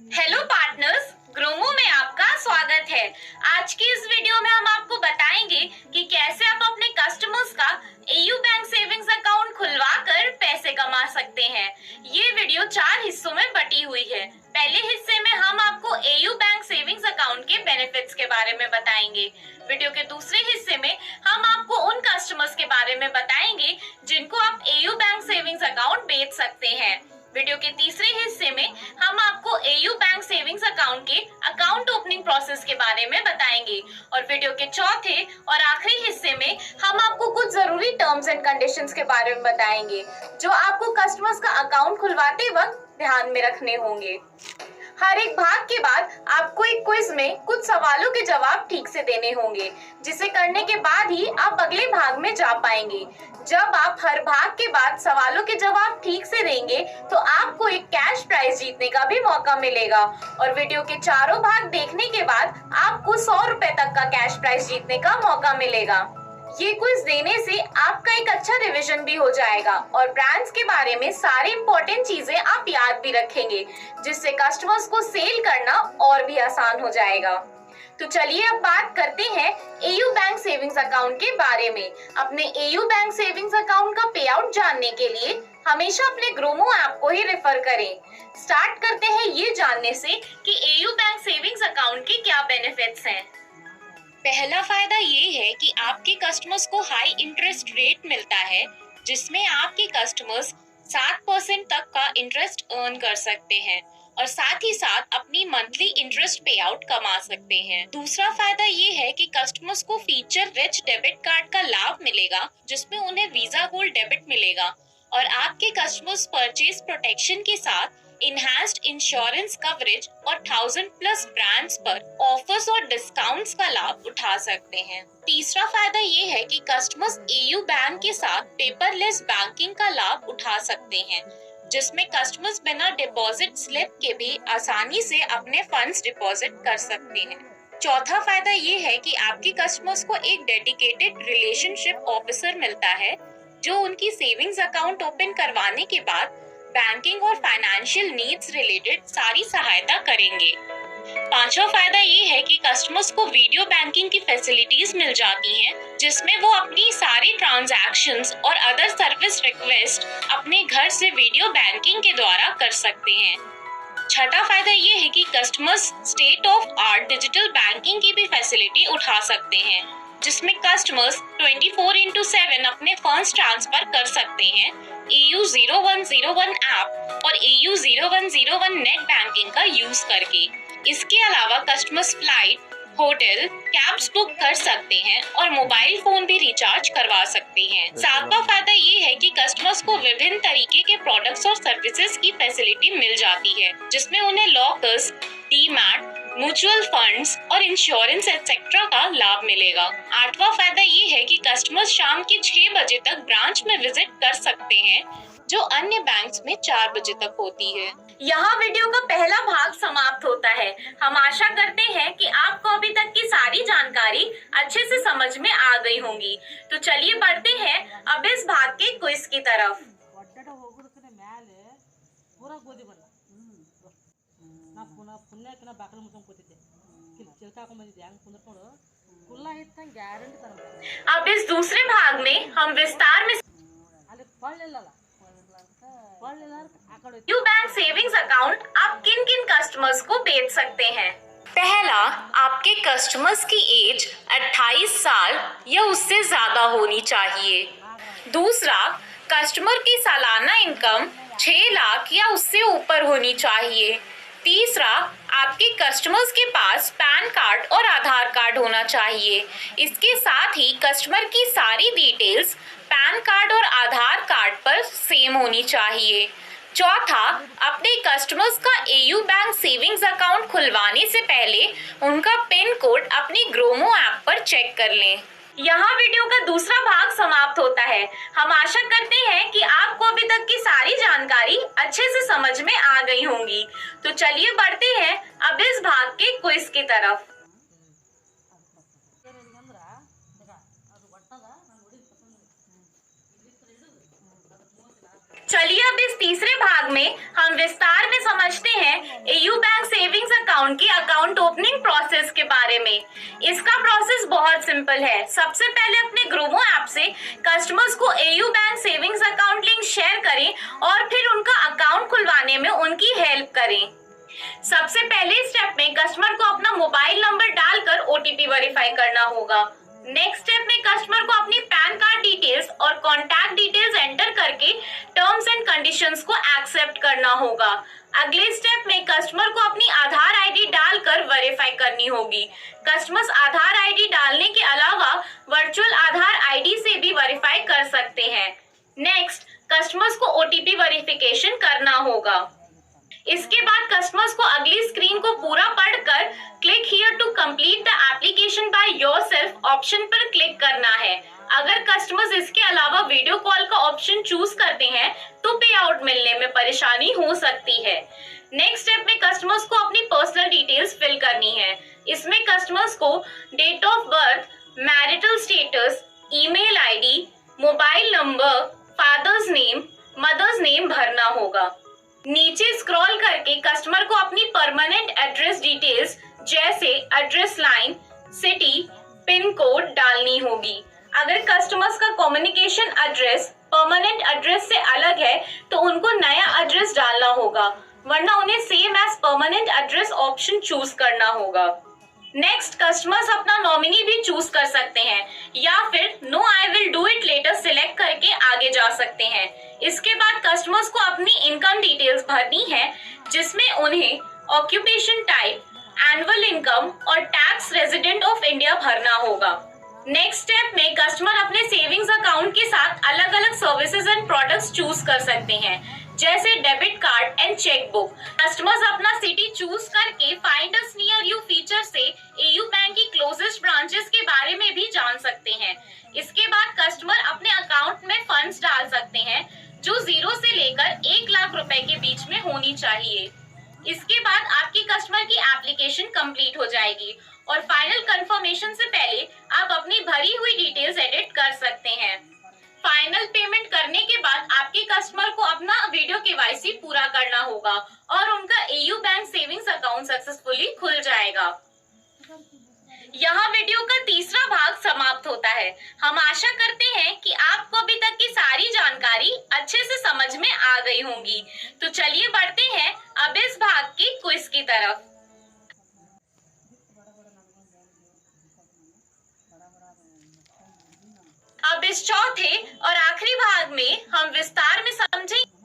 Hello partners, Gromo में आपका स्वागत है। आज की इस वीडियो में हम आपको बताएंगे कि कैसे आप अपने कस्टमर्स का एयू बैंक सेविंग्स अकाउंट खुलवा कर पैसे कमा सकते हैं। ये वीडियो 4 हिस्सों में बटी हुई है। पहले हिस्से में हम आपको एयू बैंक सेविंग्स अकाउंट के बेनिफिट्स के बारे में बताएंगे। वीडियो के दूसरे हिस्से में हम आपको उन कस्टमर्स के बारे में बताएंगे जिनको आप एयू बैंक सेविंग्स अकाउंट बेच सकते हैं। वीडियो के तीसरे हिस्से में हम आपको एयू बैंक सेविंग्स अकाउंट के अकाउंट ओपनिंग प्रोसेस के बारे में बताएंगे और वीडियो के चौथे और आखिरी हिस्से में हम आपको कुछ जरूरी टर्म्स एंड कंडीशंस के बारे में बताएंगे जो आपको कस्टमर्स का अकाउंट खुलवाते वक्त ध्यान में रखने होंगे। हर एक भाग के बाद आपको एक क्विज में कुछ सवालों के जवाब ठीक से देने होंगे, जिसे करने के बाद ही आप अगले भाग में जा पाएंगे। जब आप हर भाग के बाद सवालों के जवाब ठीक से देंगे तो आपको एक कैश प्राइज जीतने का भी मौका मिलेगा और वीडियो के चारों भाग देखने के बाद आपको 100 रुपए तक का कैश प्राइज जीतने का मौका मिलेगा। ये क्विज देने से आपका एक अच्छा रिवीजन भी हो जाएगा और ब्रांड्स के बारे में सारी इंपॉर्टेंट चीजें आप याद भी रखेंगे, जिससे कस्टमर्स को सेल करना और भी आसान हो जाएगा। तो चलिए अब बात करते हैं एयू बैंक सेविंग्स अकाउंट के बारे में। अपने एयू बैंक सेविंग्स अकाउंट का पे आउट जानने के लिए हमेशा अपने ग्रोमो ऐप को ही रेफर करें। स्टार्ट करते हैं ये जानने से कि एयू बैंक सेविंग्स अकाउंट के क्या बेनिफिट्स हैं। पहला फायदा ये है कि आपके कस्टमर्स को हाई इंटरेस्ट रेट मिलता है, जिसमें आपके कस्टमर्स 7% तक का इंटरेस्ट अर्न कर सकते हैं और साथ ही साथ अपनी मंथली इंटरेस्ट पे आउट कमा सकते हैं। दूसरा फायदा ये है कि कस्टमर्स को फीचर रिच डेबिट कार्ड का लाभ मिलेगा, जिसमें उन्हें वीजा गोल्ड डेबिट मिलेगा और आपके कस्टमर्स परचेज प्रोटेक्शन के साथ इनहैंस्ड इंश्योरेंस कवरेज और 1000+ ब्रांड्स पर ऑफर्स और डिस्काउंट्स का लाभ उठा सकते हैं। तीसरा फायदा ये है कि कस्टमर्स एयू बैंक के साथ पेपरलेस बैंकिंग का लाभ उठा सकते हैं, जिसमें कस्टमर्स बिना डिपॉजिट स्लिप के भी आसानी से अपने फंड्स डिपॉजिट कर सकते हैं। चौथा फायदा ये है कि आपके कस्टमर्स को एक डेडिकेटेड रिलेशनशिप ऑफिसर मिलता है, जो उनकी सेविंग्स अकाउंट ओपन करवाने के बाद बैंकिंग और फाइनेंशियल नीड्स रिलेटेड सारी सहायता करेंगे। पांचवा फायदा ये है कि कस्टमर्स को वीडियो बैंकिंग की फैसिलिटीज मिल जाती हैं, जिसमें वो अपनी सारी ट्रांजैक्शंस और अदर सर्विस रिक्वेस्ट अपने घर से वीडियो बैंकिंग के द्वारा कर सकते हैं। छठा फायदा ये है कि customers state of art digital banking की भी फैसिलिटी उठा सकते हैं, जिसमें कस्टमर्स 24/7 अपने फंड्स ट्रांसफर कर सकते हैं AU 0101 ऐप और AU 0101 नेट बैंकिंग का यूज करके। इसके अलावा customers flight, hotel, cabs book कर सकते हैं और मोबाइल फोन भी रिचार्ज करवा सकते हैं। सातवां फायदा ये है कि कस्टमर्स को विभिन्न तरीके के प्रोडक्ट्स और सर्विसेज की फैसिलिटी मिल जाती है, जिसमें उन्हें लॉकर्स, डीमैट, म्यूचुअल फंड्स और इंश्योरेंस एक्सेट्रा का लाभ मिलेगा। आठवां फायदा ये है कि कस्टमर्स शाम के 6 बजे तक ब्रांच में विजिट कर सकते हैं, जो अन्य बैंक्स में 4 बजे तक होती है। यहाँ वीडियो का पहला भाग समाप्त होता है। हम आशा करते हैं कि आपको अभी तक की सारी जानकारी अच्छे से समझ में आ गई होंगी। तो चलिए बढ़ते हैं अब इस भाग के क्विज की तरफ। अब इस दूसरे भाग में हम विस्तार में एयू बैंक सेविंग्स अकाउंट आप किन किन कस्टमर्स को बेच सकते हैं। पहला, आपके कस्टमर्स की एज 28 साल या उससे ज्यादा होनी चाहिए। दूसरा, कस्टमर की सालाना इनकम 6 लाख या उससे ऊपर होनी चाहिए। तीसरा, आपके कस्टमर्स के पास पैन कार्ड और आधार कार्ड होना चाहिए। इसके साथ ही कस्टमर की सारी डिटेल्स पैन कार्ड और आधार कार्ड पर सेम होनी चाहिए। चौथा, अपने कस्टमर्स का एयू बैंक सेविंग्स अकाउंट खुलवाने से पहले उनका पिन कोड अपनी ग्रोमो ऐप पर चेक कर लें। यहाँ वीडियो का दूसरा भाग समाप्त होता है। हम आशा करते हैं कि आपको अभी तक की सारी जानकारी अच्छे से समझ में आ गई होंगी। तो चलिए बढ़ते हैं अब इस भाग के क्विज की तरफ। चलिए अब इस तीसरे भाग में हम विस्तार में समझते हैं एयू बैंक सेविंग्स अकाउंट की अकाउंट ओपनिंग प्रोसेस के बारे में। इसका प्रोसेस बहुत सिंपल है। सबसे पहले अपने ग्रोमो ऐप से कस्टमर्स को AU bank savings account link share करें और फिर उनका अकाउंट खुलवाने में उनकी हेल्प करें। सबसे पहले स्टेप में कस्टमर को अपना मोबाइल नंबर डालकर ओटीपी वेरीफाई करना होगा। नेक्स्ट स्टेप में कस्टमर को अपनी पैन कार्ड डिटेल्स और कॉन्टैक्ट डिटेल्स एंटर करके टर्म्स एंड कंडीशंस को एक्सेप्ट करना होगा। अगले स्टेप में कस्टमर को अपनी आधार आईडी डालकर वेरीफाई करनी होगी। कस्टमर्स आधार आईडी डालने के अलावा वर्चुअल आधार आईडी से भी वेरीफाई कर सकते हैं। नेक्स्ट, कस्टमर्स को ओटीपी वेरिफिकेशन करना होगा। इसके बाद कस्टमर्स को अगली स्क्रीन को पूरा पढ़कर click here to complete the application by yourself option पर क्लिक करना है। अगर कस्टमर्स इसके अलावा वीडियो कॉल का ऑप्शन चूज करते हैं तो पे आउट मिलने में परेशानी हो सकती है। नेक्स्ट स्टेप में कस्टमर्स को अपनी पर्सनल डिटेल्स फिल करनी है। इसमें कस्टमर्स को date of birth, marital status, email ID, mobile number, father's name, mother's name भरना होगा। नीचे स्क्रॉल करके कस्टमर को अपनी परमानेंट एड्रेस डिटेल्स जैसे address line, city, pin code डालनी होगी। अगर कस्टमर्स का कम्युनिकेशन एड्रेस परमानेंट एड्रेस से अलग है तो उनको नया एड्रेस डालना होगा, वरना उन्हें same as permanent address option choose करना होगा। नेक्स्ट, कस्टमर्स अपना नॉमिनी भी चूज कर सकते हैं या फिर no I will do it later select करके आगे जा सकते हैं। इसके बाद कस्टमर्स को अपनी इनकम डिटेल्स भरनी है, जिसमें उन्हें ऑक्यूपेशन टाइप, एनुअल इनकम और टैक्स रेजिडेंट ऑफ इंडिया भरना होगा। नेक्स्ट स्टेप में कस्टमर अपने सेविंग्स अकाउंट के साथ अलग अलग सर्विसेज एंड प्रोडक्ट्स चूज कर सकते हैं, जैसे debit card and cheque book. Customers अपना सिटी चूज करके find us near you feature से एयू बैंक की क्लोजेस्ट ब्रांचेस के बारे में भी जान सकते हैं। इसके बाद कस्टमर अपने अकाउंट में फंड्स डाल सकते हैं जो 0 से लेकर 1 लाख रुपए के बीच में होनी चाहिए। इसके बाद आपकी कस्टमर की एप्लीकेशन कंप्लीट हो जाएगी और फाइनल कंफर्मेशन से पहले आप अपनी भरी हुई डिटेल्स एडिट कर सकते हैं। फाइनल पेमेंट करने के बाद आपके कस्टमर को अपना वीडियो केवाईसी पूरा करना होगा और उनका AU bank savings account successfully खुल जाएगा। यहाँ वीडियो का तीसरा भाग समाप्त होता है। हम आशा करते हैं कि आपको अभी तक की सारी जानकारी अच्छे से समझ में आ गई होंगी। तो चलिए बढ़ते हैं अब इस भाग के क्विज की तरफ। अब इस चौथे और आखिरी भाग में हम विस्तार में समझेंगे